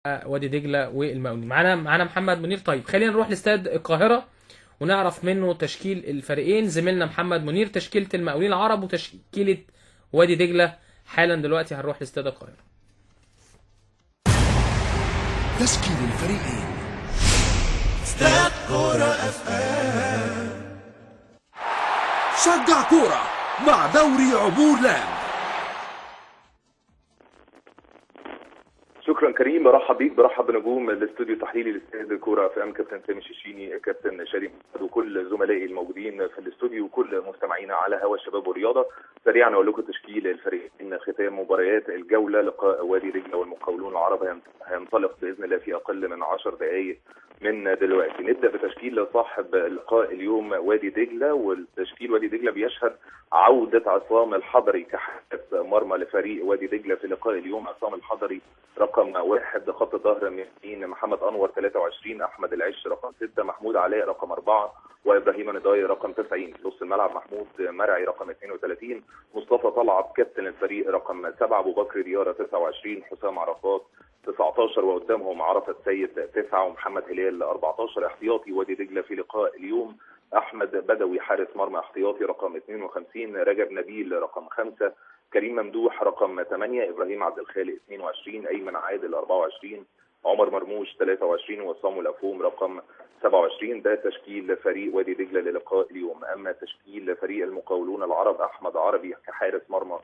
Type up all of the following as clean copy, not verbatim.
وادي دجله والمقاولين. معانا محمد منير. طيب خلينا نروح لاستاد القاهره ونعرف منه تشكيل الفريقين. زميلنا محمد منير تشكيله المقاولين العرب وتشكيله وادي دجله. حالا دلوقتي هنروح لاستاد القاهره. تشكيل الفريقين. استاد كورة اف ام. شجع كورة مع دوري عبور لاند. شكرا كريم، برحب بيك، برحب بنجوم الاستوديو التحليلي لاستاد كوره اف ام، كابتن سامي الشيشيني، كابتن شادي محمد، وكل زملائي الموجودين في الاستوديو وكل مستمعينا على هوا الشباب والرياضه. سريعا اقول لكم تشكيل الفريقين ختام مباريات الجوله. لقاء وادي دجله والمقاولون العرب هينطلق باذن الله في اقل من 10 دقائق من دلوقتي. نبدا بتشكيل صاحب لقاء اليوم وادي دجله، والتشكيل وادي دجله بيشهد عوده عصام الحضري كحارس مرمى لفريق وادي دجله في لقاء اليوم. عصام الحضري رقم 1 خط ظهر يمين، محمد انور 23، احمد العش رقم 6، محمود علاء رقم 4، وابراهيم نضاي رقم 90. في نص الملعب محمود مرعي رقم 32، مصطفى طلعت كابتن الفريق رقم 7، ابو بكر دياره 29، حسام عرفات 19، وقدامهم عرفة السيد 9، ومحمد هلال 14. احتياطي وادي دجله في لقاء اليوم احمد بدوي حارس مرمى احتياطي رقم 52، رجب نبيل رقم 5، كريم ممدوح رقم 8، ابراهيم عبد الخالق 22، ايمن عادل 24، عمر مرموش 23، وصامول افوم رقم 27. ده تشكيل فريق وادي دجله للقاء اليوم. اما تشكيل فريق المقاولون العرب، احمد عربي كحارس مرمى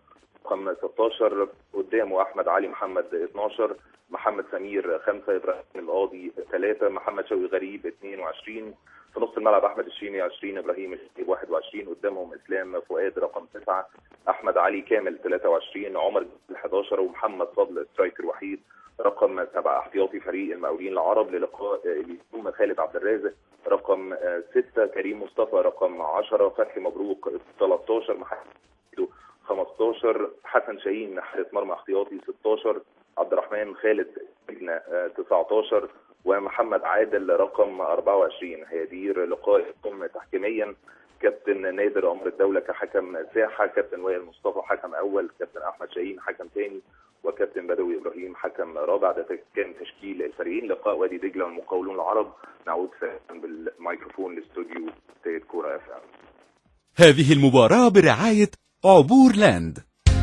رقم 16، قدامه احمد علي محمد 12، محمد سمير 5، ابراهيم القاضي 3، محمد شوقي غريب 22. في نص الملعب احمد الشيني 20، ابراهيم الشيب 21، قدامهم اسلام فؤاد رقم 9، احمد علي كامل 23، عمر 11، ومحمد فضل سترايكر وحيد رقم 7. احتياطي فريق المقاولين العرب للقاء اليوم خالد عبد الرازق رقم 6، كريم مصطفى رقم 10، فتحي مبروك 13، محمد 15، حسن شاهين حارس مرمى احتياطي 16، عبد الرحمن خالد 19، ومحمد عادل رقم 24. هيدير لقاء اليوم تحكيميا كابتن نادر امر الدوله كحكم ساحه، كابتن وائل مصطفى حكم اول، كابتن احمد شاهين حكم ثاني، وكابتن بدوي ابراهيم حكم رابع. ده كان تشكيل الفريقين لقاء وادي دجله والمقاولون العرب. نعود سريعا بالميكروفون لاستوديو استاد كوره اف ام. هذه المباراة برعاية عبور لاند.